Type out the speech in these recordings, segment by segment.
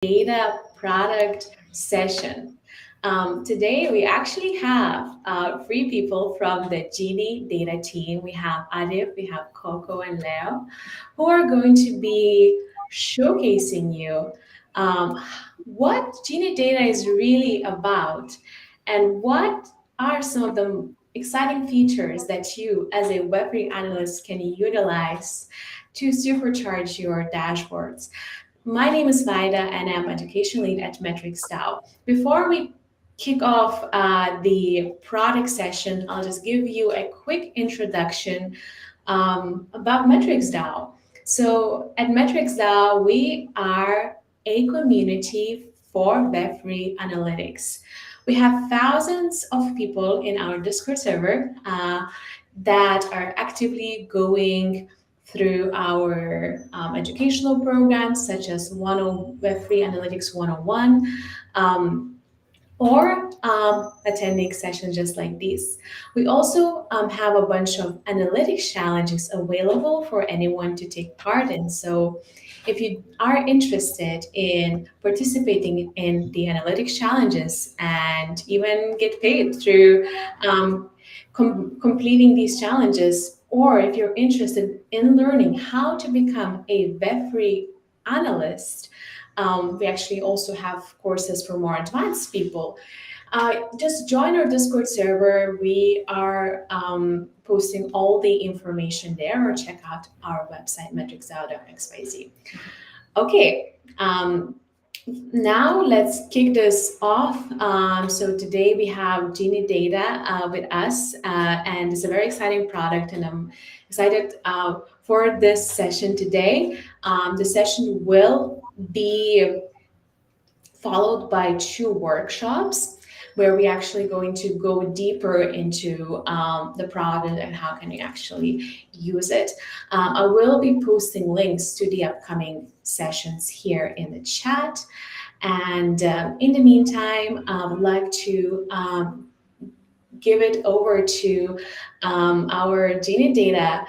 data product session. Today, we actually have three people from the GeniiData team. We have Adib, we have Coco, and Leo, who are going to be showcasing you what GeniiData is really about and what are some of the exciting features that you, as a Web3 analyst, can utilize to supercharge your dashboards. My name is Vida, and I'm education lead at MetricsDAO. Before we kick off the product session, I'll just give you a quick introduction about MetricsDAO. So at MetricsDAO, we are a community for Web3 analytics. We have thousands of people in our Discord server that are actively going through our educational programs such as Web3 Analytics 101, or attending sessions just like these. We also have a bunch of analytics challenges available for anyone to take part in. So if you are interested in participating in the analytics challenges and even get paid through completing these challenges, or if you're interested in learning how to become a Web3 analyst, we actually also have courses for more advanced people. Just join our Discord server. We are posting all the information there, or check out our website, MetricsDAO.xyz. Okay, now let's kick this off. So today we have GeniiData with us, and it's a very exciting product, and I'm excited for this session today. The session will be followed by two workshops where we actually going to go deeper into the product and how can you actually use it. I will be posting links to the upcoming sessions here in the chat. And in the meantime, I would like to give it over to our GeniiData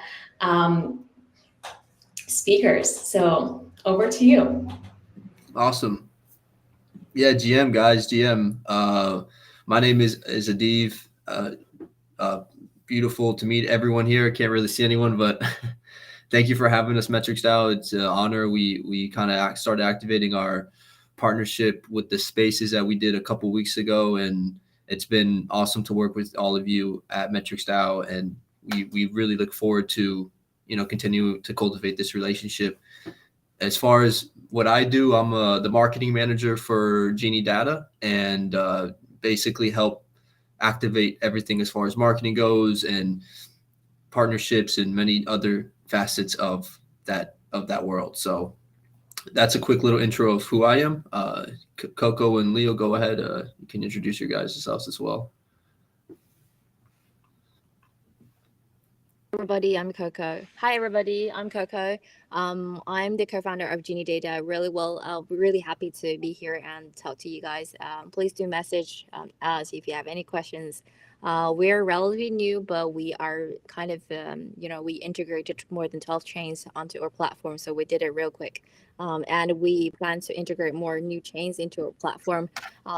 speakers. So over to you. Awesome. Yeah, GM guys, GM. My name is Adiv. Beautiful to meet everyone here. I can't really see anyone, but thank you for having us, MetricsDAO. It's an honor. We kind of started activating our partnership with the spaces that we did a couple weeks ago, and it's been awesome to work with all of you at MetricsDAO, and we really look forward to continue to cultivate this relationship. As far as what I do, I'm the marketing manager for GeniiData, and basically help activate everything as far as marketing goes and partnerships and many other facets of that world. So that's a quick little intro of who I am. Coco and Leo, go ahead. You can introduce your guys yourselves as well. Everybody, I'm Coco. Hi, everybody. I'm Coco. I'm the co-founder of GeniiData. We're really happy to be here and talk to you guys. Please do message us if you have any questions. We're relatively new, but we are kind of, we integrated more than 12 chains onto our platform, so we did it real quick. And we plan to integrate more new chains into our platform.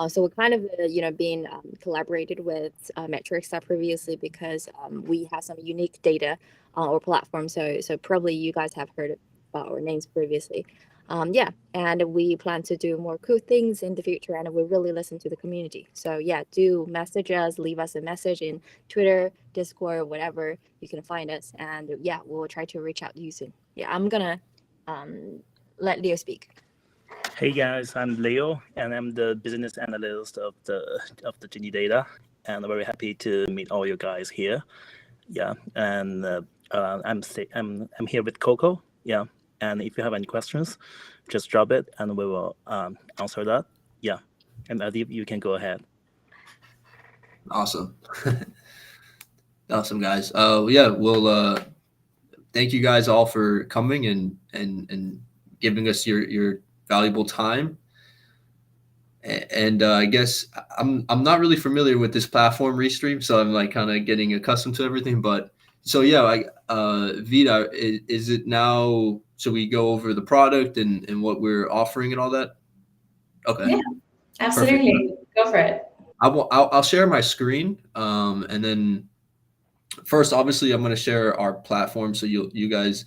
So we're kind of, being collaborated with MetricsDAO previously because we have some unique data on our platform. So probably you guys have heard about our names previously. And we plan to do more cool things in the future, and we really listen to the community. So yeah, do message us, leave us a message in Twitter, Discord, whatever, you can find us. And yeah, we'll try to reach out to you soon. Yeah, I'm gonna let Leo speak. Hey guys, I'm Leo, and I'm the business analyst of the GeniiData, and I'm very happy to meet all you guys here. Yeah, and I'm here with Coco. Yeah, and if you have any questions, just drop it, and we will answer that. Yeah, and Adib, you can go ahead. Awesome. Awesome, guys. Yeah, well, thank you guys all for coming and giving us your valuable time. And I guess I'm not really familiar with this platform Restream, so I'm like kind of getting accustomed to everything. But so yeah, Vida, is it now? So we go over the product and what we're offering and all that. Okay. Yeah, absolutely. Go for it. I'll share my screen, and then first, obviously, I'm going to share our platform so you guys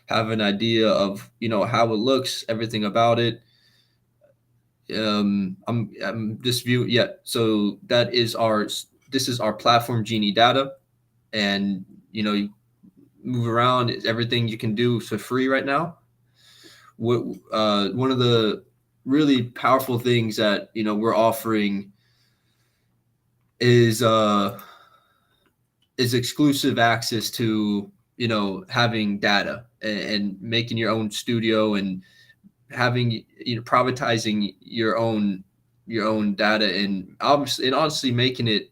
have an idea of how it looks, everything about it. I'm this view. Yeah. So this is our platform, GeniiData, and you move around. Everything you can do for free right now. One of the really powerful things that we're offering is exclusive access to having data and making your own studio and having privatizing your own data, and obviously and honestly making it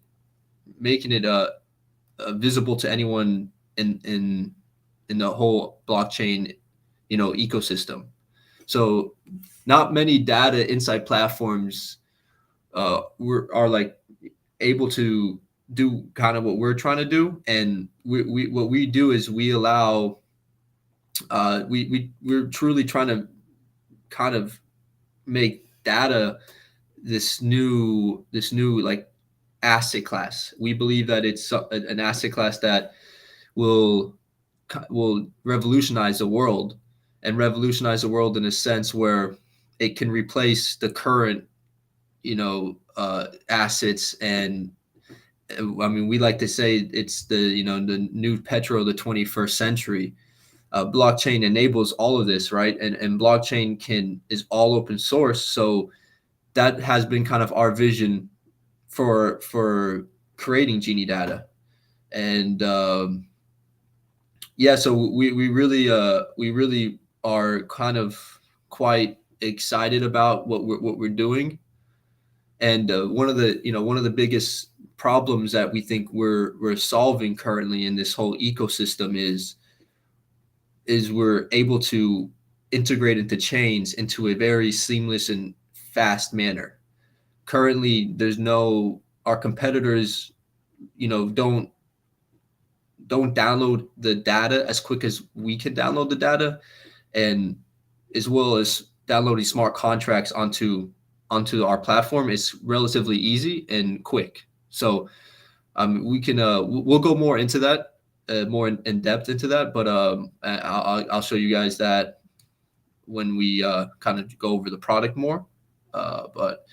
visible to anyone in the whole blockchain ecosystem. So not many data insight platforms are like able to do kind of what we're trying to do, and we what we do is we allow we're truly trying to kind of make data this new like asset class. We believe that it's an asset class that will revolutionize the world, and revolutionize the world in a sense where it can replace the current assets. And I mean, we like to say it's the the new petrol of the 21st century. Blockchain enables all of this, right? And blockchain is all open source. So that has been kind of our vision for creating GeniiData. And yeah, so we really are kind of quite excited about what we're doing. And one of the biggest problems that we think we're solving currently in this whole ecosystem is we're able to integrate into chains into a very seamless and fast manner. Currently, our competitors, don't download the data as quick as we can download the data, and as well as downloading smart contracts onto our platform is relatively easy and quick. So we can we'll go more into that, more in depth into that, but I'll show you guys that when we kind of go over the product more. But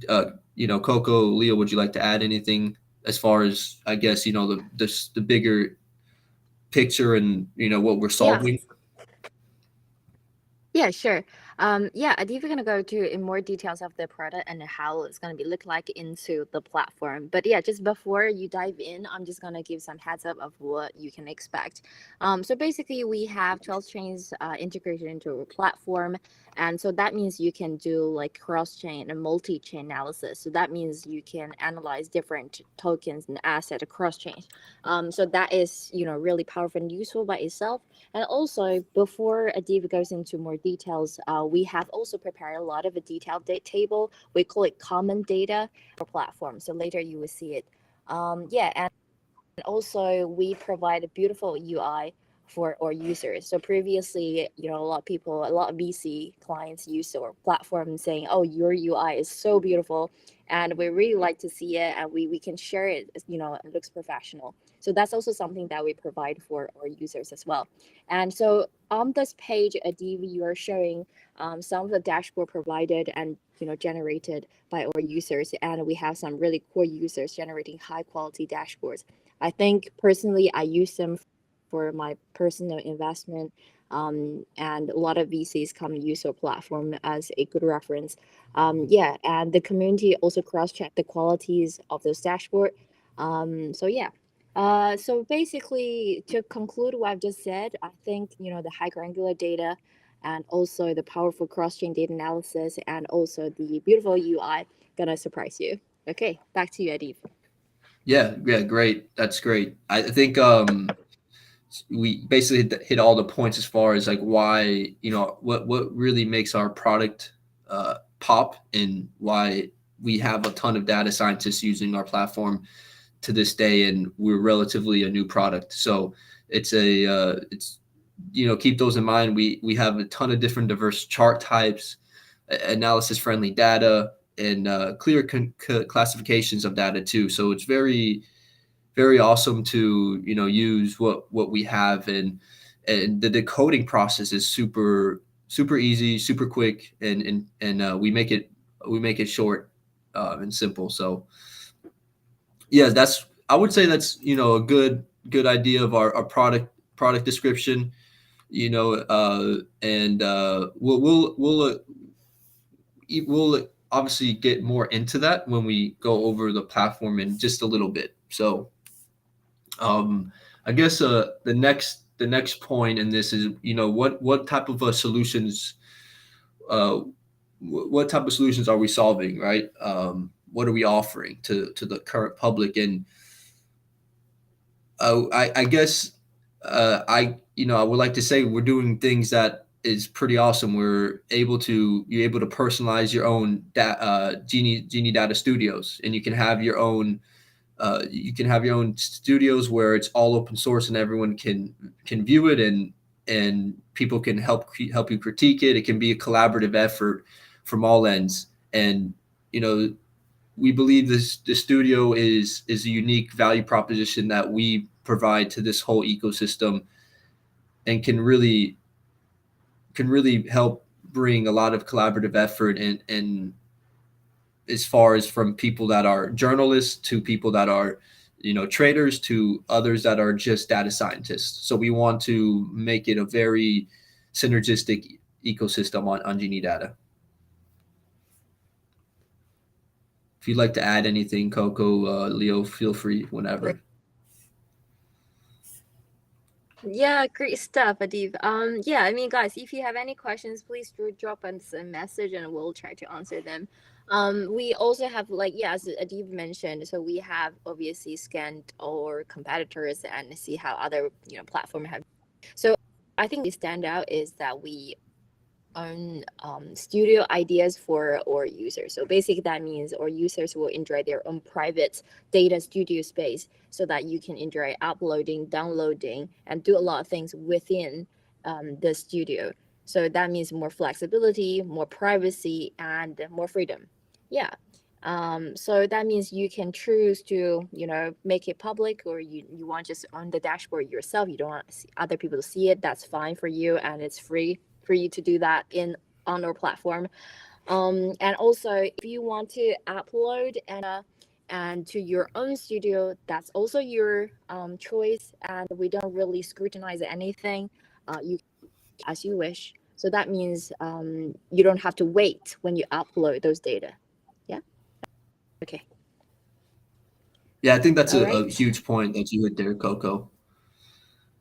Coco, Leo, would you like to add anything as far as, I guess, the bigger picture and what we're Yeah. solving? Yeah, sure. Yeah, I think we're gonna go to in more details of the product and how it's gonna be look like into the platform. But yeah, just before you dive in, I'm just gonna give some heads up of what you can expect. So basically, we have 12 chains integrated into a platform, and so that means you can do like cross-chain and multi-chain analysis. So that means you can analyze different tokens and assets across chains. So that is really powerful and useful by itself. And also, before Adiv goes into more details, we have also prepared a lot of a detailed table. We call it common data for platform. So later you will see it. Yeah, and also we provide a beautiful UI for our users. So previously, a lot of VC clients use our platform saying, "Oh, your UI is so beautiful," and we really like to see it, and we can share it. It looks professional. So that's also something that we provide for our users as well. And so on this page, Adiv, you are showing some of the dashboard provided and generated by our users, and we have some really core users generating high quality dashboards. I think personally, I use them for my personal investment, and a lot of VCs come use our platform as a good reference. Yeah, and the community also cross-check the qualities of those dashboard. So yeah. So basically, to conclude what I've just said, I think the high granular data, and also the powerful cross-chain data analysis, and also the beautiful UI gonna surprise you. Okay, back to you, Adiv. Yeah, great. That's great. I think we basically hit all the points as far as like why what really makes our product pop, and why we have a ton of data scientists using our platform to this day, and we're relatively a new product. So it's keep those in mind. We have a ton of different diverse chart types, analysis friendly data and clear classifications of data too. So it's very, very awesome to, you know, use what we have, and the decoding process is super easy, super quick, and we make it short and simple. So yeah, I would say that's, you know, a good idea of our product description, you know, and we'll obviously get more into that when we go over the platform in just a little bit. So I guess the next point in this is, you know, what type of solutions uh, what type of solutions are we solving, right? What are we offering to the current public? And I guess I would like to say we're doing things that is pretty awesome. You're able to personalize your own GeniiData studios, and you can have your own studios where it's all open source and everyone can view it, and people can help you critique it. It can be a collaborative effort from all ends, and you know, we believe the studio is a unique value proposition that we provide to this whole ecosystem, and can really help bring a lot of collaborative effort, and as far as from people that are journalists to people that are, you know, traders to others that are just data scientists. So we want to make it a very synergistic ecosystem on GeniiData. If you'd like to add anything, Coco, Leo, feel free whenever. Yeah, great stuff, Adib. Yeah, I mean, guys, if you have any questions, please do drop us a message and we'll try to answer them. We also have, like, yeah, as Adib mentioned, so we have obviously scanned our competitors and see how other, you know, platform have. So I think the standout is that we own studio ideas for our users. So basically that means our users will enjoy their own private data studio space, so that you can enjoy uploading, downloading, and do a lot of things within the studio. So that means more flexibility, more privacy, and more freedom. Yeah. So that means you can choose to, you know, make it public, or you want just on the dashboard yourself. You don't want other people to see it. That's fine for you, and it's free for you to do that on our platform. And also, if you want to upload and to your own studio, that's also your choice, and we don't really scrutinize anything. You as you wish. So that means you don't have to wait when you upload those data. Yeah. Okay. Yeah, I think that's All a right. huge point that you hit there, Coco.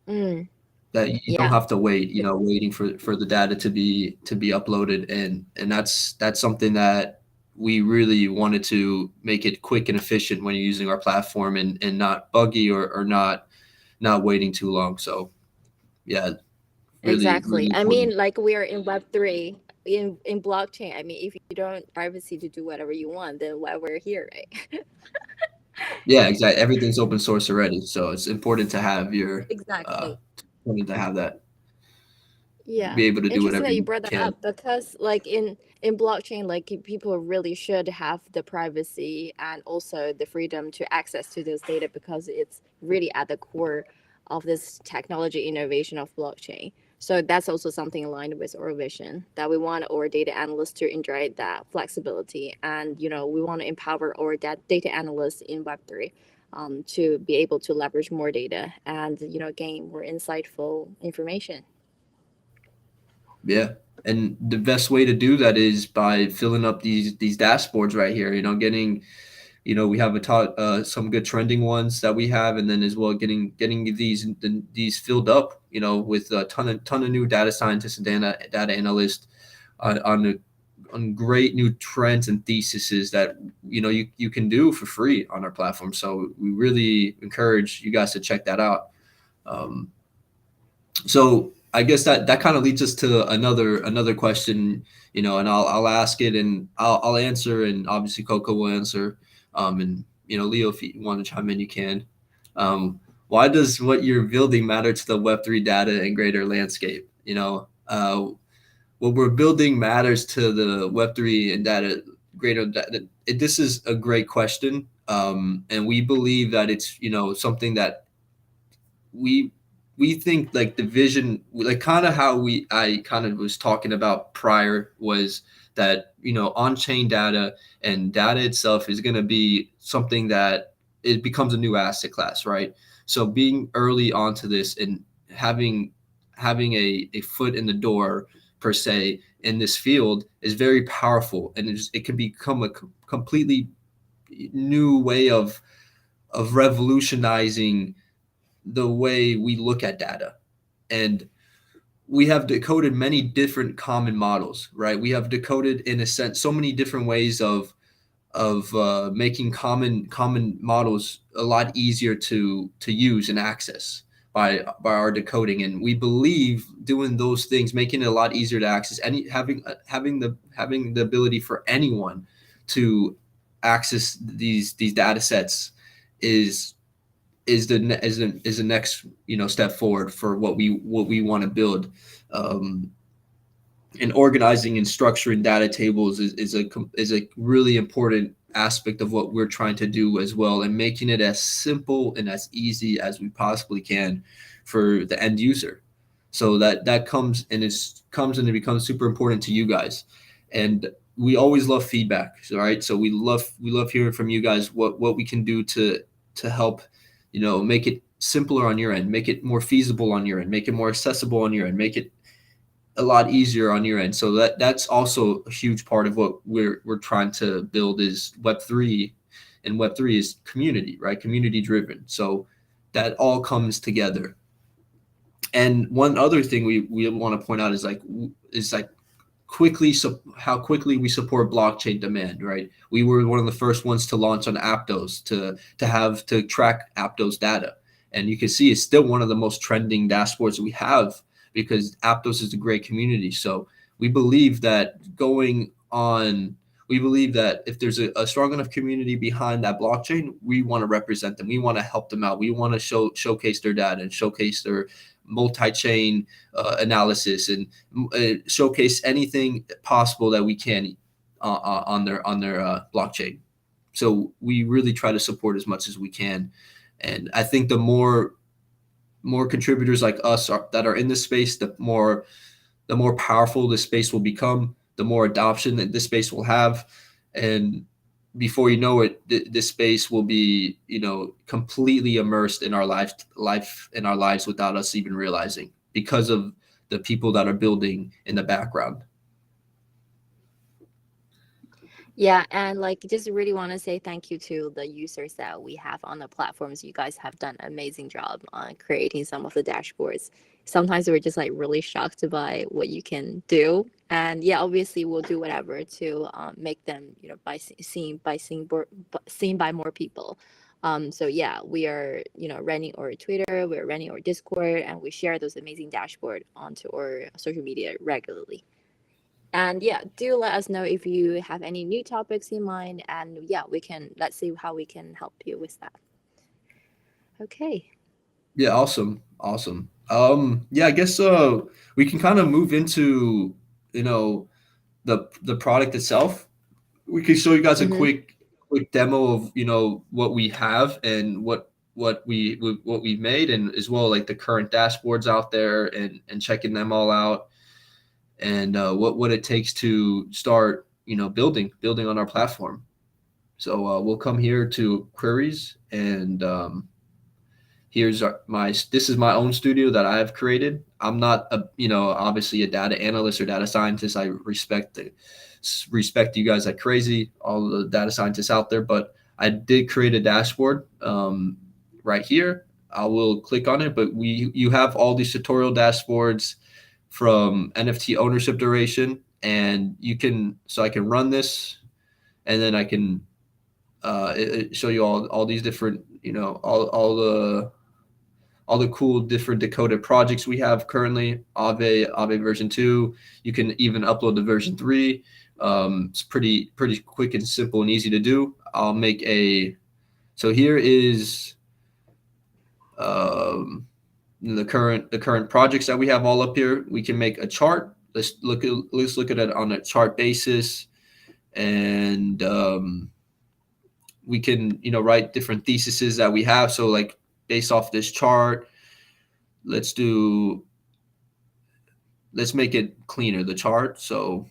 That you don't Yeah. have to wait, you know, waiting for the data to be uploaded, and that's something that we really wanted to make it quick and efficient when you're using our platform, and not buggy or not waiting too long. So yeah, really, Exactly. really I important. mean, like, we are in Web3, in blockchain. I mean, if you don't privacy to do whatever you want, then why we're here, right? Yeah, exactly. Everything's open source already, so it's important to have your Exactly. important to have that, Yeah. be able to do Interesting whatever that you you brought that can. up, because like in blockchain, like, people really should have the privacy and also the freedom to access to those data, because it's really at the core of this technology innovation of blockchain. So that's also something aligned with our vision, that we want our data analysts to enjoy that flexibility, and, you know, we want to empower our data analysts in Web3 to be able to leverage more data and, you know, gain more insightful information. Yeah. And the best way to do that is by filling up these dashboards right here, you know, getting, you know, we have some good trending ones that we have, and then as well getting these filled up, you know, with a ton of new data scientists and data analysts on great new trends and theses that, you know, you can do for free on our platform. So we really encourage you guys to check that out. So I guess that kind of leads us to another question, you know, and I'll ask it, and I'll answer, and obviously Coco will answer. And you know, Leo, if you want to chime in, you can. Why does what you're building matter to the Web3 data and greater landscape? You know, what we're building matters to the Web3 and data greater data? This is a great question. And we believe that it's, something that we think like the vision, like kind of how I kind of was talking about prior, was that, on-chain data and data itself is going to be something that it becomes a new asset class, right? So being early onto this and having a foot in the door per se in this field is very powerful, and it can become a completely new way of revolutionizing the way we look at data. And we have decoded many different common models, right? We have decoded, in a sense, so many different ways of making common models a lot easier to use and access by our decoding. And we believe doing those things, making it a lot easier to access, having the ability for anyone to access these data sets is the next step forward for what we want to build. And organizing and structuring data tables is a really important aspect of what we're trying to do as well, and making it as simple and as easy as we possibly can for the end user. So that comes and it becomes super important to you guys. And we always love feedback, right? So we love hearing from you guys what we can do to help, make it simpler on your end, make it more feasible on your end, make it more accessible on your end, make it a lot easier on your end. So that's also a huge part of what we're trying to build is Web3, and Web3 is community, right? Community driven. So that all comes together. And one other thing we want to point out is how quickly we support blockchain demand, right? We were one of the first ones to launch on Aptos to track Aptos data. And you can see it's still one of the most trending dashboards we have, because Aptos is a great community. So we believe that if there's a strong enough community behind that blockchain, we want to represent them. We want to help them out. We want to showcase their data and showcase their multi-chain analysis, and showcase anything possible that we can on their blockchain. So we really try to support as much as we can. And I think the more contributors like us that are in this space, the more powerful this space will become, the more adoption that this space will have. And before you know it, this space will be, completely immersed in our lives without us even realizing, because of the people that are building in the background. Yeah, and just really want to say thank you to the users that we have on the platforms. You guys have done an amazing job on creating some of the dashboards. Sometimes we're just really shocked by what you can do, and yeah, obviously we'll do whatever to make them seen by more people. So yeah, we are running our Twitter, we're running our Discord, and we share those amazing dashboard onto our social media regularly. And yeah, do let us know if you have any new topics in mind, and yeah, let's see how we can help you with that. Okay. Yeah, awesome. Yeah, I guess we can kind of move into the product itself. We can show you guys a quick demo of what we have and what we've made, and as well like the current dashboards out there, and checking them all out, and what it takes to start building on our platform. So we'll come here to queries, and here's this is my own studio that I have created. I'm not obviously a data analyst or data scientist. I respect you guys like crazy, all the data scientists out there, but I did create a dashboard right here. I will click on it, but you have all these tutorial dashboards from NFT ownership duration, and I can run this, and then I can show you all these different, all the cool different decoded projects we have currently. Aave version 2. You can even upload to version 3. It's pretty quick and simple and easy to do. I'll make so here is the current projects that we have all up here. We can make a chart, let's look at it on a chart basis, and we can, write different theses that we have. So like based off this chart, let's make it cleaner, the chart. So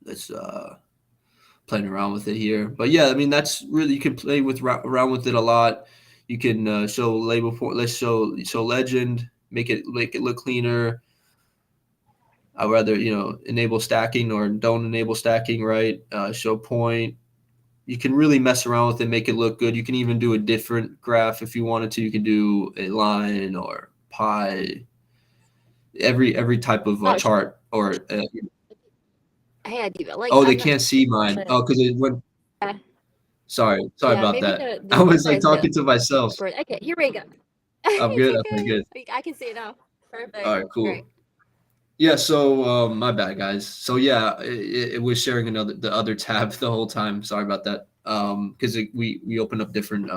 let's playing around with it here. But yeah, I mean, that's really, you can play around with it a lot. You can show label point. Let's show legend, make it look cleaner. I'd rather, enable stacking or don't enable stacking, right? Show point. You can really mess around with it, make it look good. You can even do a different graph if you wanted to. You can do a line or pie, every type of Oh, chart or. hey, Adiva, like Oh, they I'm not. can't see mine. Oh, because it went. Uh, Sorry yeah, about maybe that. the I was camera like is a bit talking to myself. Okay, here we go. I'm It's good. Okay, okay. good. I can see it now. Perfect. All right, cool. Great. Yeah, so my bad, guys. So yeah, it was sharing the other tab the whole time. Sorry about that. Because we opened up different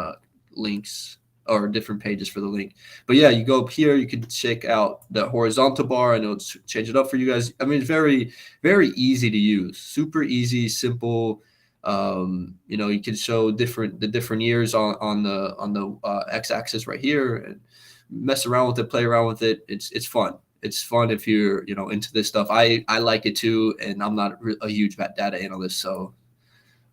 links or different pages for the link. But yeah, you go up here, you can check out the horizontal bar, and it'll change it up for you guys. I mean, it's very, very easy to use. Super easy, simple. You can show the different years on the x-axis right here, and mess around with it, play around with it. It's fun. It's fun if you're into this stuff. I like it too, and I'm not a huge data analyst, so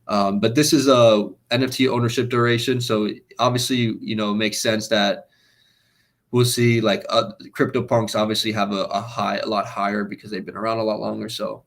but this is a NFT ownership duration, so obviously it makes sense that we'll see like CryptoPunks obviously have a lot higher because they've been around a lot longer. So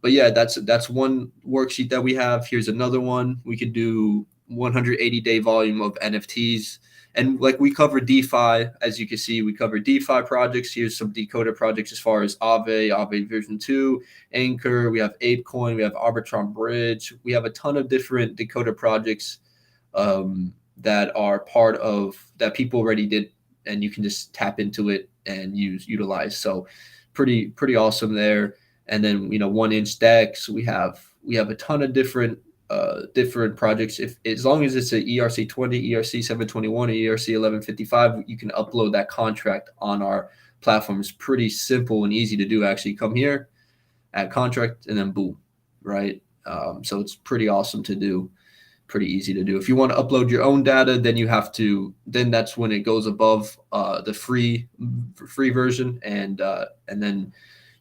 but yeah, that's one worksheet that we have. Here's another one. We could do 180-day volume of NFTs. And like we cover DeFi, as you can see, we cover DeFi projects. Here's some Decoder projects as far as Aave version 2, Anchor. We have ApeCoin. We have Arbitron Bridge. We have a ton of different Decoder projects that are part of that people already did, and you can just tap into it and utilize. So pretty awesome there. And then 1inch decks. We have a ton of different projects. If as long as it's a ERC 20, ERC 721, or ERC 1155, you can upload that contract on our platform. It's pretty simple and easy to do. Actually, come here, add contract, and then boom, right? So it's pretty awesome to do. Pretty easy to do. If you want to upload your own data, then that's when it goes above the free version, and then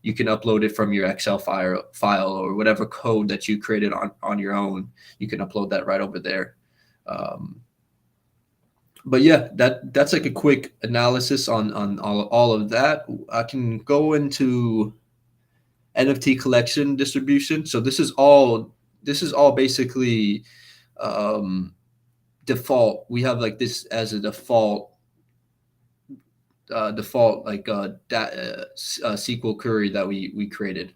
you can upload it from your Excel file or whatever code that you created on your own. You can upload that right over there. But yeah, that's like a quick analysis on all of that. I can go into NFT collection distribution. So this is all basically default. We have like this as a default like SQL query that we created,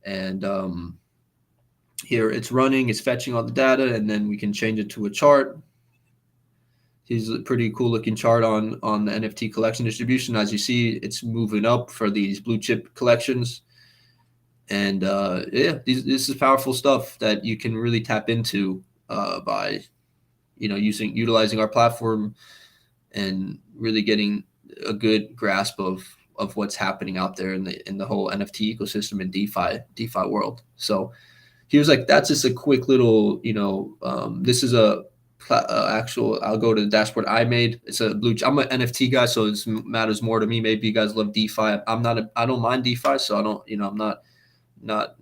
and here it's running, it's fetching all the data, and then we can change it to a chart. Here's a pretty cool looking chart on the NFT collection distribution. As you see, it's moving up for these blue chip collections, and yeah, this is powerful stuff that you can really tap into by utilizing our platform and really getting a good grasp of what's happening out there in the whole NFT ecosystem and DeFi world. So here's that's just a quick little, this is a actual, I'll go to the dashboard I made. It's a I'm an NFT guy, so it matters more to me. Maybe you guys love DeFi. I don't mind DeFi, so I don't, I'm not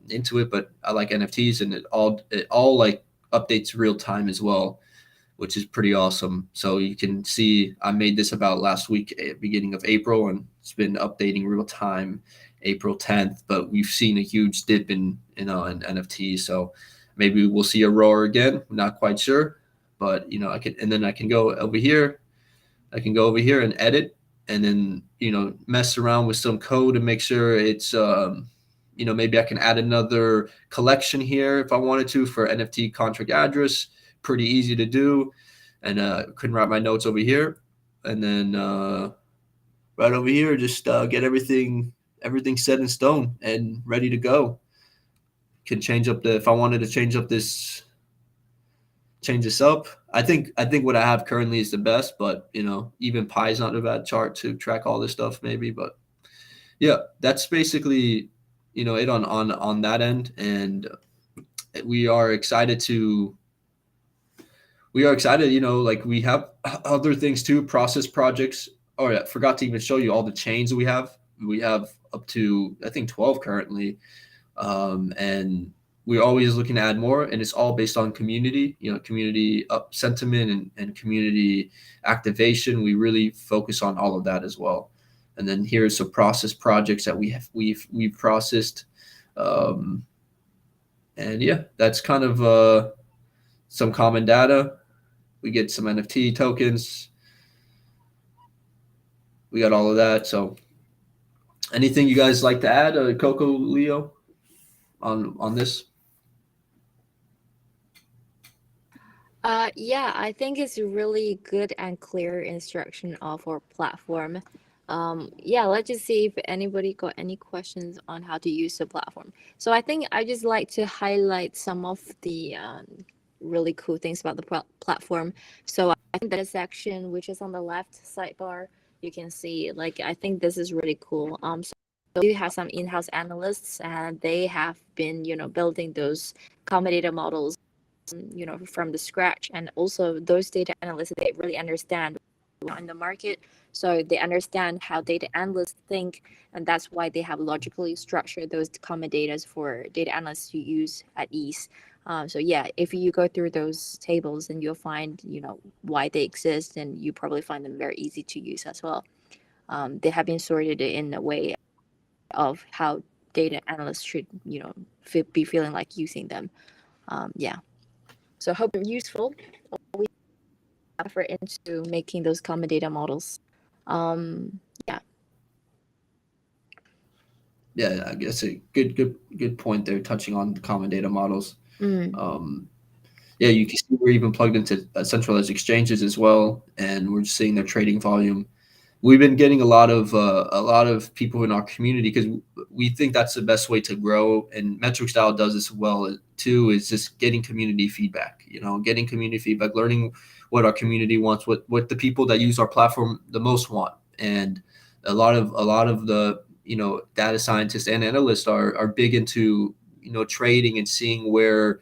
into it, but I like NFTs, and it all like updates real time as well, which is pretty awesome. So you can see I made this about last week, beginning of April, and it's been updating real time April 10th. But we've seen a huge dip in NFTs. So maybe we'll see a roar again. I'm not quite sure, but I can go over here. I can go over here and edit, and then mess around with some code and make sure it's maybe I can add another collection here if I wanted to for NFT contract address. Pretty easy to do, and can write my notes over here, and then right over here just get everything set in stone and ready to go. Can change up if I wanted to change this up. I think what I have currently is the best, but even Pi is not a bad chart to track all this stuff maybe, but Yeah, that's basically, it on that end, and we are excited to. We are excited, like we have other things too, process projects. Oh yeah, forgot to even show you all the chains we have. We have up to I think 12 currently, and we're always looking to add more. And it's all based on community, community up sentiment and community activation. We really focus on all of that as well. And then here's some process projects that we've processed, um, and yeah, that's kind of some common data. We get some NFT tokens. We got all of that. So, anything you guys like to add, Coco, Leo, on this? Yeah, I think it's really good and clear instruction of our platform. Yeah, let's just see if anybody got any questions on how to use the platform. So I think I just like to highlight some of the really cool things about the platform. So I think that section, which is on the left sidebar, you can see, like, I think this is really cool. So we have some in-house analysts, and they have been, building those common data models, from the scratch. And also those data analysts, they really understand in the market, so they understand how data analysts think, and that's why they have logically structured those common data for data analysts to use at ease. So yeah, if you go through those tables, and you'll find why they exist, and you probably find them very easy to use as well. They have been sorted in a way of how data analysts should be feeling like using them. Yeah, so hope it's useful. We effort into making those common data models. Yeah. Yeah, I guess a good point there, touching on the common data models. Um, yeah, you can see we're even plugged into centralized exchanges as well, and we're just seeing their trading volume. We've been getting a lot of people in our community because we think that's the best way to grow, and MetricsDAO does this well too. Is just getting community feedback. Getting community feedback, learning what our community wants, what the people that use our platform the most want, and a lot of the data scientists and analysts are big into trading and seeing where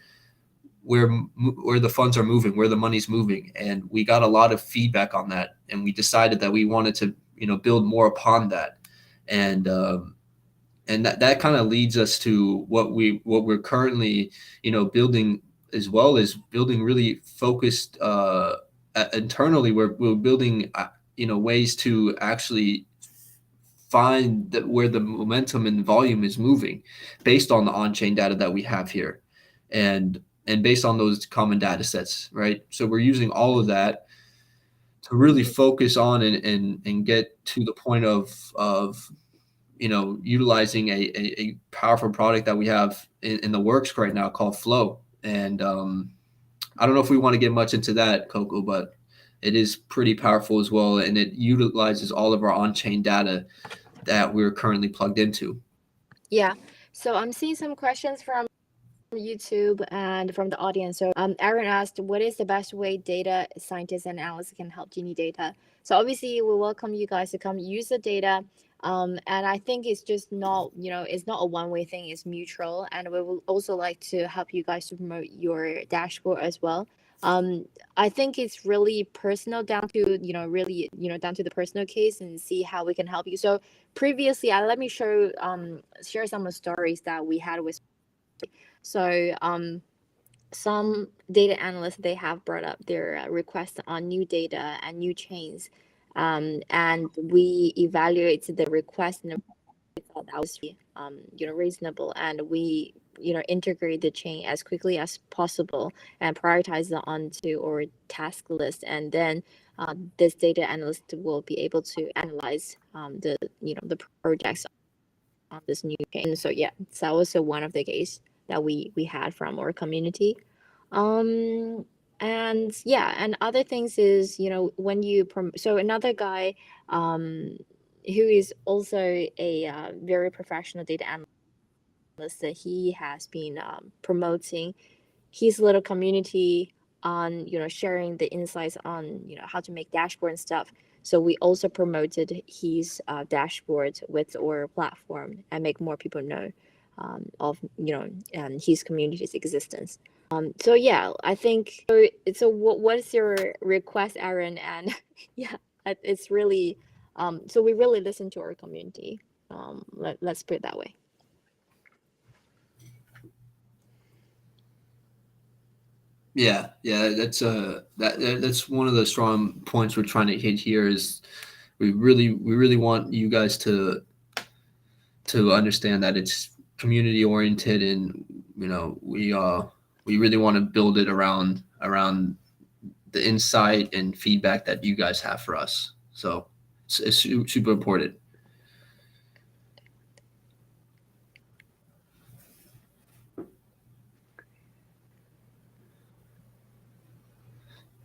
the funds are moving, where the money's moving, and we got a lot of feedback on that, and we decided that we wanted to build more upon that, and that kind of leads us to what we're currently building, as well as building really focused internally. We're building ways to actually find that where the momentum and volume is moving based on the on-chain data that we have here, and based on those common data sets, right? So we're using all of that to really focus on and get to the point of utilizing a powerful product that we have in the works right now called Flow. And I don't know if we want to get much into that, Coco, but it is pretty powerful as well, and it utilizes all of our on-chain data that we're currently plugged into. Yeah. So I'm seeing some questions from YouTube and from the audience. So Aaron asked, what is the best way data scientists and analysts can help GeniiData? So obviously we welcome you guys to come use the data. And I think it's just not, it's not a one-way thing, it's mutual. And we will also like to help you guys to promote your dashboard as well. I think it's really personal, down to, really, down to the personal case, and see how we can help you. So previously, let me share some of the stories that we had with. So some data analysts, they have brought up their requests on new data and new chains, and we evaluate the request, and we thought that was reasonable, and we integrate the chain as quickly as possible and prioritize it onto our task list, and then this data analyst will be able to analyze the projects on this new chain. So yeah, so that was one of the case that we had from our community. And yeah, and other things is, when you so another guy who is also a very professional data analyst, that he has been promoting his little community on sharing the insights on how to make dashboard and stuff. So we also promoted his dashboard with our platform and make more people know of his community's existence. So yeah, I think so. So what is your request, Aaron? And yeah, it's really so we really listen to our community. Let's put it that way. Yeah, that's one of the strong points we're trying to hit here is we really want you guys to understand that it's community oriented, and we really want to build it around the insight and feedback that you guys have for us. So it's super important.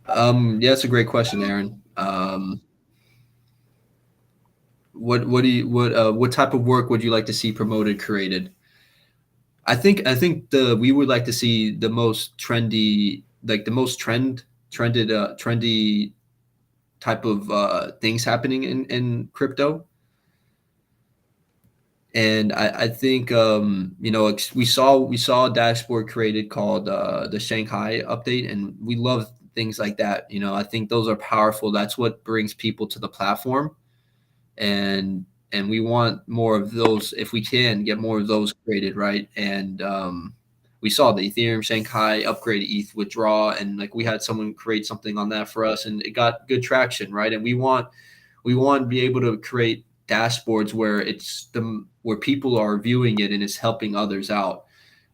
Yeah, that's a great question, Aaron. What type of work would you like to see promoted, created? I think we would like to see the most trendy, like the most trendy type of things happening in crypto. And I think we saw a dashboard created called the Shanghai update, and we love things like that. I think those are powerful. That's what brings people to the platform, and we want more of those if we can get more of those created, right? And we saw the Ethereum Shanghai upgrade ETH withdraw, and like we had someone create something on that for us, and it got good traction, right? And we want to be able to create dashboards where where people are viewing it and it's helping others out.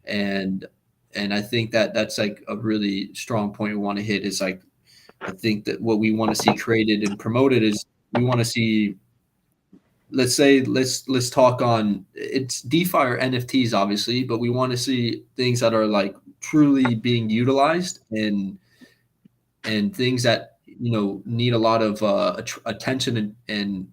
And I think that that's like a really strong point we want to hit is like I think that what we want to see created and promoted is we want to see, let's talk on it's DeFi or NFTs obviously, but we want to see things that are like truly being utilized and things that need a lot of attention and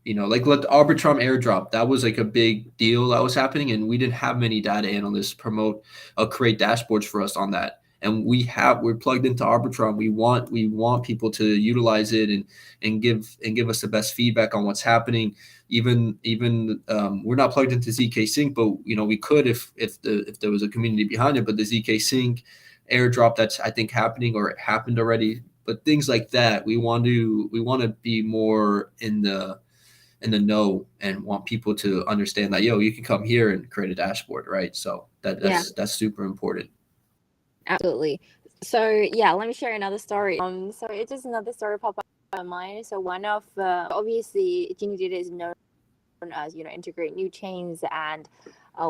like let the Arbitrum airdrop, that was like a big deal that was happening, and we didn't have many data analysts promote create dashboards for us on that. And we're plugged into Arbitrum. We want people to utilize it and give us the best feedback on what's happening. Even we're not plugged into ZK Sync, but we could if there was a community behind it. But the ZK Sync airdrop that's I think happening or it happened already, but things like that we want to be more in the know and want people to understand that you can come here and create a dashboard, right? So that's super important. Absolutely. So yeah, let me share another story. So it is another story pop up in my mind. So one of obviously GeniiData is known as integrate new chains, and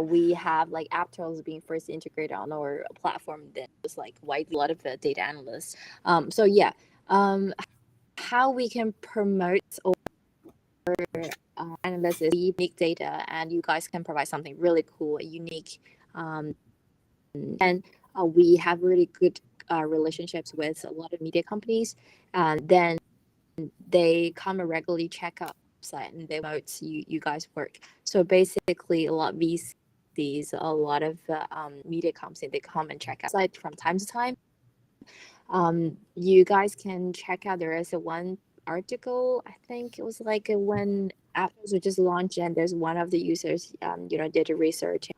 we have like Aptos being first integrated on our platform. That was like a lot of data analysts. So yeah, how we can promote or analysis unique data, and you guys can provide something really cool, unique, and we have really good relationships with a lot of media companies, and then they come and regularly check out site and they promote you guys work. So basically a lot of VCs, a lot of media companies, they come and check out site from time to time. You guys can check out, there is a one article, I think it was like when Apples were just launched, and there's one of the users did a research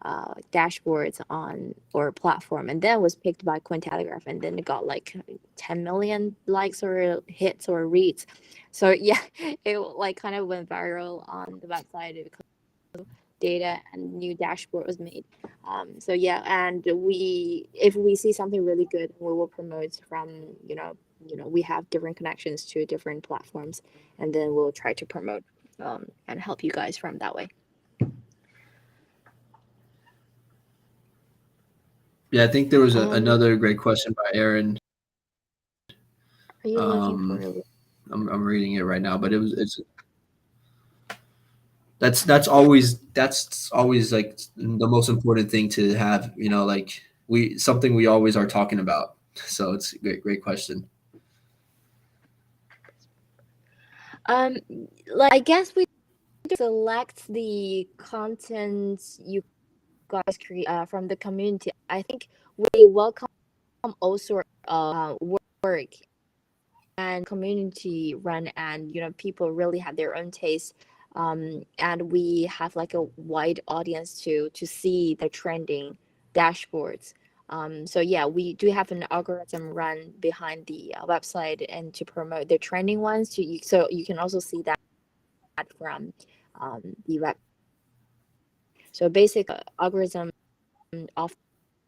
dashboards on our platform, and then was picked by Cointelegraph, and then it got like 10 million likes or hits or reads. So yeah, it like kind of went viral on the website because data and new dashboard was made. So yeah, and if we see something really good, we will promote from we have different connections to different platforms, and then we'll try to promote and help you guys from that way. Yeah, I think there was another great question by Aaron. Are you looking for I'm reading it right now, but it's that's always like the most important thing to have, like something we always are talking about. So it's a great question. Like I guess we select the content you guys create from the community. I think we welcome all sort of work community run, and people really have their own taste, and we have like a wide audience to see the trending dashboards. So yeah, we do have an algorithm run behind the website and to promote the trending ones so you can also see that from the web. So basic algorithm of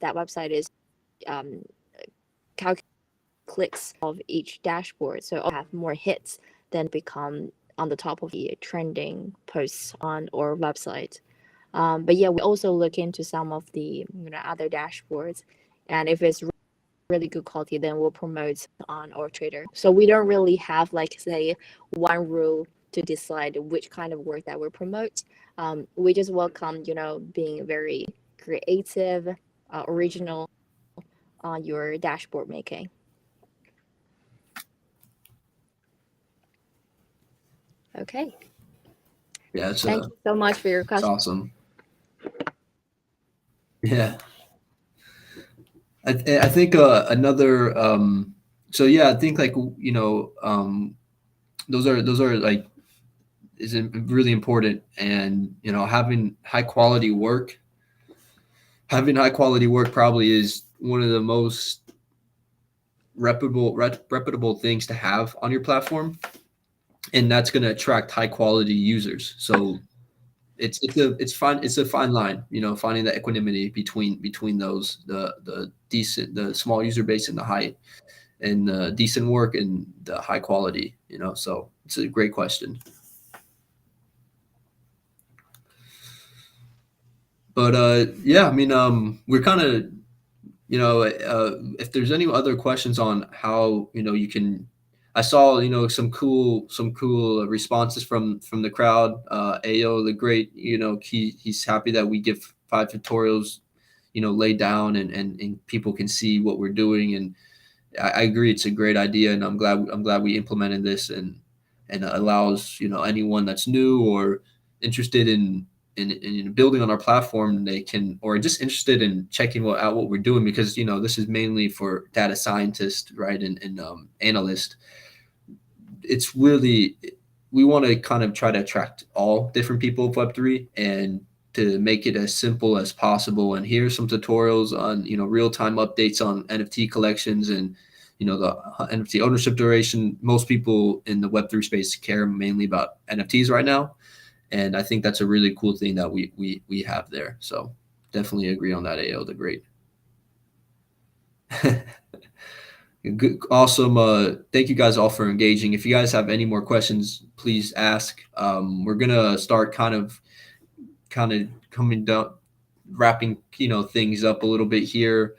that website is um, calculate clicks of each dashboard, so have more hits than become on the top of the trending posts on our website. But yeah, we also look into some of the other dashboards, and if it's really good quality, then we'll promote on our Twitter. So we don't really have like say one rule to decide which kind of work that we promote. We just welcome being very creative, original on your dashboard making. Okay. Yeah, Thank you so much for your it's question. awesome. Yeah. I think another so yeah, I think like those are like is really important, and having high quality work probably is one of the most reputable things to have on your platform, and that's going to attract high quality users. So it's a fine line, finding the equanimity between those, the small user base and the high and the decent work and the high quality. So it's a great question. But yeah, I mean, we're kind of, if there's any other questions on how you can, I saw some cool responses from the crowd. Ao the great, he's happy that we give 5 tutorials, laid down, and people can see what we're doing. And I agree, it's a great idea, and I'm glad we implemented this, and it allows anyone that's new or interested in building on our platform, they can, or just interested in checking out what we're doing, because this is mainly for data scientists, right, and analysts. It's really, we want to kind of try to attract all different people of Web3 and to make it as simple as possible. And here's some tutorials on real-time updates on NFT collections and the NFT ownership duration. Most people in the Web3 space care mainly about NFTs right now, and I think that's a really cool thing that we have there. So definitely agree on that, AO the great. Good, awesome. Thank you guys all for engaging. If you guys have any more questions, please ask. We're gonna start kind of coming down, wrapping things up a little bit here.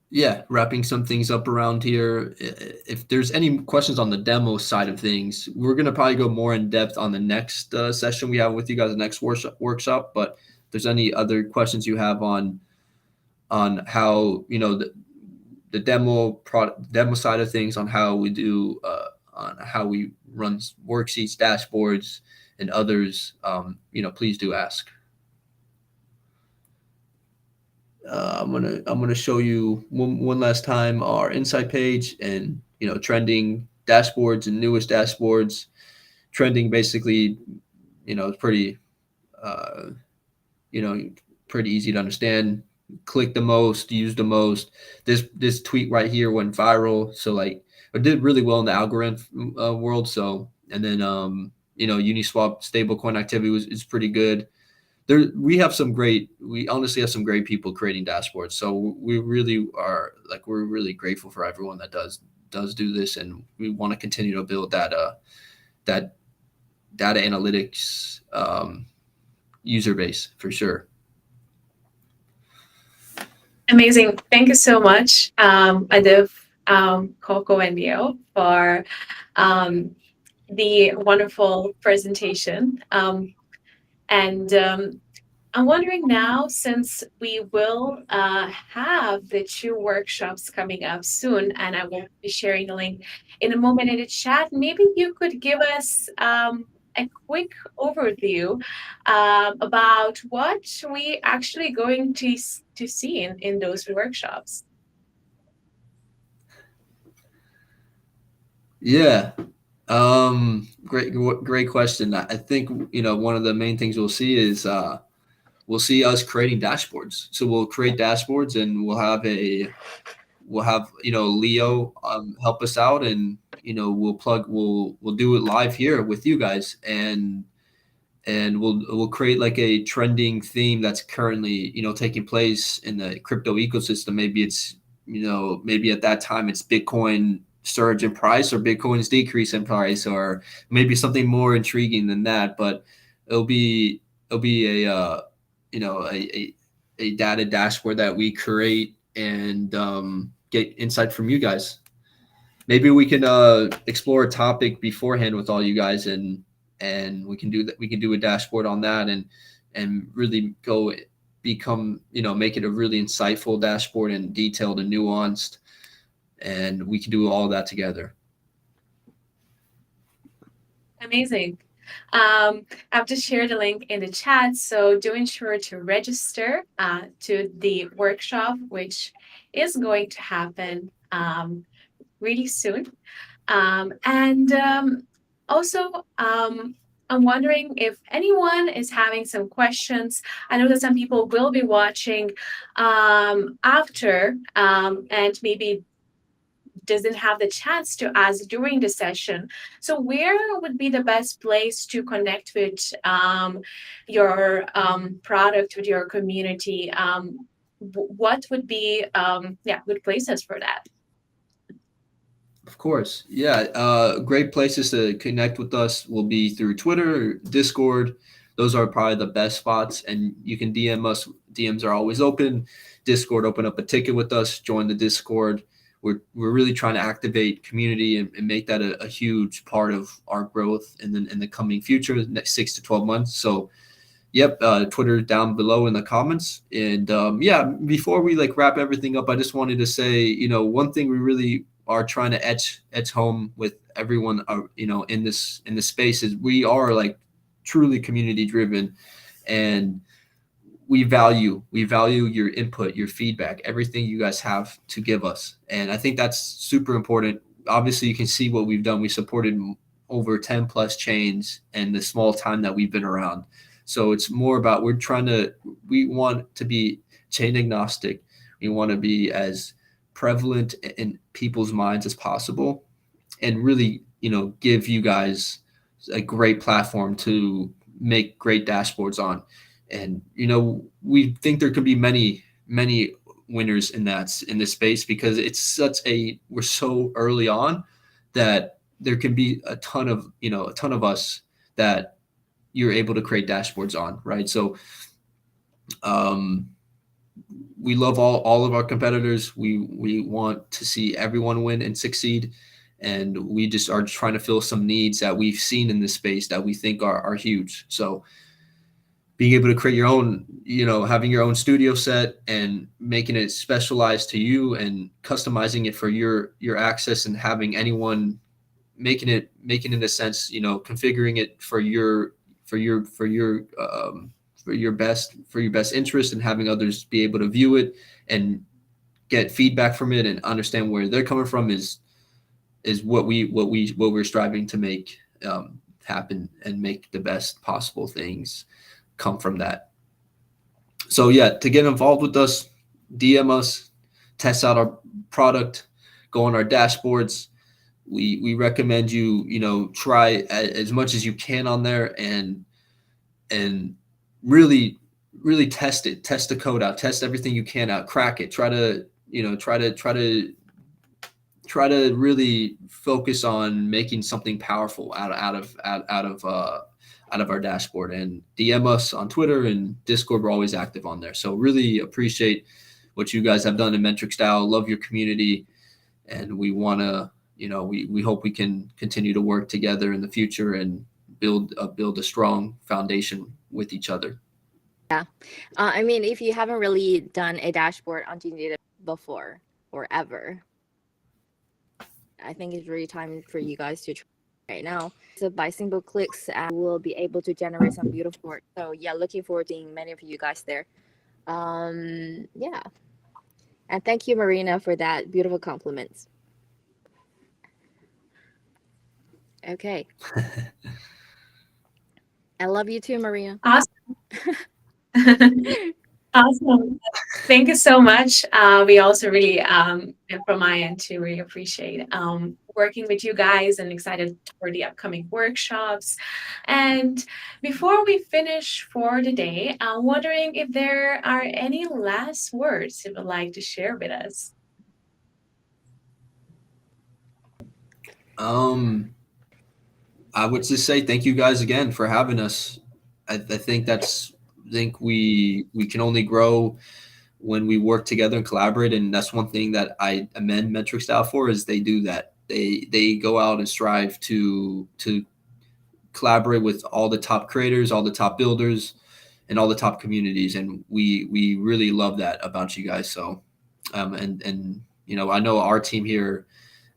Yeah, wrapping some things up around here. If there's any questions on the demo side of things, we're gonna probably go more in depth on the next session we have with you guys, the next workshop. But if there's any other questions you have on how the demo side of things, on how we do on how we run worksheets, dashboards, and others, please do ask. I'm gonna show you one last time our insight page, and trending dashboards and newest dashboards. Trending basically, it's pretty pretty easy to understand. Click the most, use the most. This tweet right here went viral, so like it did really well in the algorithm world. So, and then Uniswap stablecoin activity is pretty good. We honestly have some great people creating dashboards. So we really are, like, we're really grateful for everyone that does do this, and we want to continue to build that data analytics user base for sure. Amazing. Thank you so much, Adif, Coco, and Leo, for the wonderful presentation. And I'm wondering now, since we will have the 2 workshops coming up soon, and I will be sharing a link in a moment in the chat, maybe you could give us a quick overview about what we actually going to see in those workshops. Yeah. Great question. I think, one of the main things we'll see is we'll see us creating dashboards. So we'll create dashboards, and we'll have Leo help us out, and we'll do it live here with you guys, and we'll create like a trending theme that's currently taking place in the crypto ecosystem. Maybe it's maybe at that time it's Bitcoin surge in price, or Bitcoin's decrease in price, or maybe something more intriguing than that. But it'll be a data dashboard that we create, and get insight from you guys. Maybe we can explore a topic beforehand with all you guys, and we can do that. We can do a dashboard on that, and really make it a really insightful dashboard, and detailed and nuanced, and we can do all that together. Amazing. I've just shared a link in the chat, so do ensure to register to the workshop, which is going to happen really soon. Also, I'm wondering if anyone is having some questions. I know that some people will be watching after, and maybe doesn't have the chance to ask during the session. So where would be the best place to connect with your product, with your community? What would be good places for that? Of course. Yeah. Great places to connect with us will be through Twitter, Discord. Those are probably the best spots. And you can DM us. DMs are always open. Discord, open up a ticket with us, join the Discord. We're really trying to activate community, and make that a huge part of our growth in the coming future, the next 6 to 12 months. So, yep, Twitter down below in the comments. And before we wrap everything up, I just wanted to say, one thing we really are trying to etch home with everyone, in this space, is we are truly community driven, and we value your input, your feedback, everything you guys have to give us. And I think that's super important. Obviously, you can see what we've done. We supported over 10 plus chains in the small time that we've been around. So it's more about, we want to be chain agnostic. We want to be as prevalent in people's minds as possible, and really, give you guys a great platform to make great dashboards on. And, we think there could be many, many winners in this space, because we're so early on that there can be a ton of us that you're able to create dashboards on, right? So, we love all of our competitors. We want to see everyone win and succeed. And we just are trying to fill some needs that we've seen in this space that we think are huge. So being able to create your own, having your own studio set, and making it specialized to you, and customizing it for your access, and having anyone making it a sense, configuring it for your best interest, and having others be able to view it and get feedback from it, and understand where they're coming from, is what we're striving to make happen, and make the best possible things come from that. So yeah, to get involved with us, DM us, test out our product, go on our dashboards. We recommend you try as much as you can on there, and really test the code out, test everything you can out, crack it, try to really focus on making something powerful out of our dashboard. And DM us on Twitter and Discord. We're always active on there. So really appreciate what you guys have done in MetricsDAO. Love your community, and we want to, we hope we can continue to work together in the future, and build a strong foundation with each other. Yeah. I mean, if you haven't really done a dashboard on GeniiData before or ever, I think it's really time for you guys to try right now. So by simple clicks, we'll be able to generate some beautiful work. So yeah, looking forward to seeing many of you guys there. Yeah. And thank you, Marina, for that beautiful compliments. Okay. I love you too, Maria. Awesome. Awesome. Thank you so much. We also really, from my end too, really appreciate working with you guys and excited for the upcoming workshops. And before we finish for the day, I'm wondering if there are any last words you would like to share with us. I would just say thank you guys again for having us. I think we can only grow when we work together and collaborate, and that's one thing that I commend MetricsDAO for is they do that. They go out and strive to collaborate with all the top creators, all the top builders, and all the top communities, and we really love that about you guys. So, and you know, I know our team here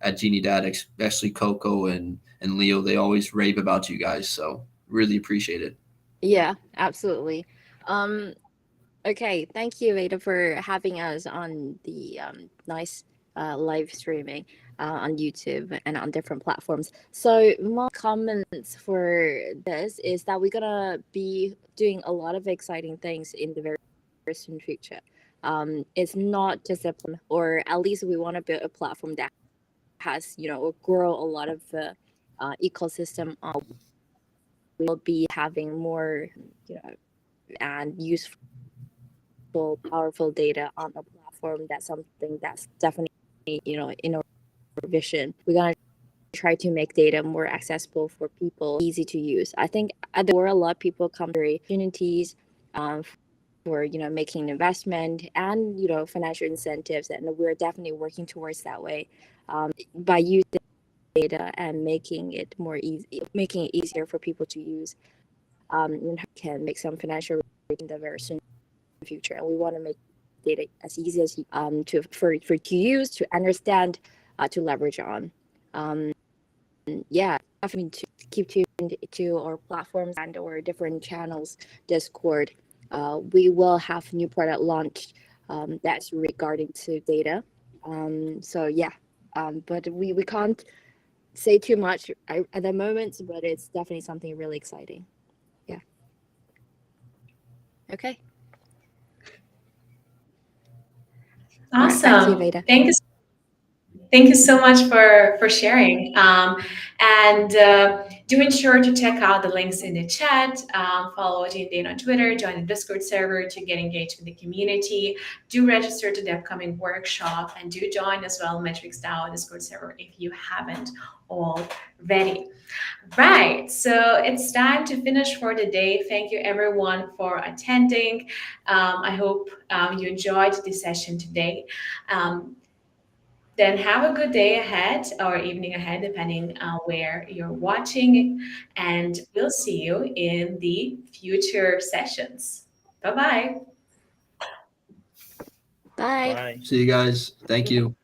at GeniiData, especially Coco and Leo, they always rave about you guys. So really appreciate it. Yeah, absolutely. Okay, thank you, Ada, for having us on the nice live streaming on YouTube and on different platforms. So my comments for this is that we're gonna be doing a lot of exciting things in the very soon future. It's not just a plan, or at least we want to build a platform that has, grow a lot of ecosystem. We'll be having more, and useful, powerful data on a platform. That's something that's definitely, in our vision. We're gonna try to make data more accessible for people, easy to use. I think at the world, a lot of people come to opportunities for making investment and financial incentives, and we're definitely working towards that way by using data and making it more easy, making it easier for people to use. And can make some financial in the very soon future, and we want to make data as easy as for to use, to understand, to leverage on. Yeah, definitely to keep tuned to our platforms and or different channels, Discord. We will have new product launch that's regarding to data. So yeah, but we can't say too much at the moment, but it's definitely something really exciting. Yeah. Okay. All right, back to you, Awesome. Veda. Thank you so much for sharing. And do ensure to check out the links in the chat. Follow GeniiData on Twitter. Join the Discord server to get engaged with the community. Do register to the upcoming workshop, and do join as well MetricsDAO Discord server if you haven't already. Right, so it's time to finish for the day. Thank you everyone for attending. I hope you enjoyed the session today. Then have a good day ahead or evening ahead, depending where you're watching. And we'll see you in the future sessions. Bye-bye. Bye. Bye. See you guys. Thank you.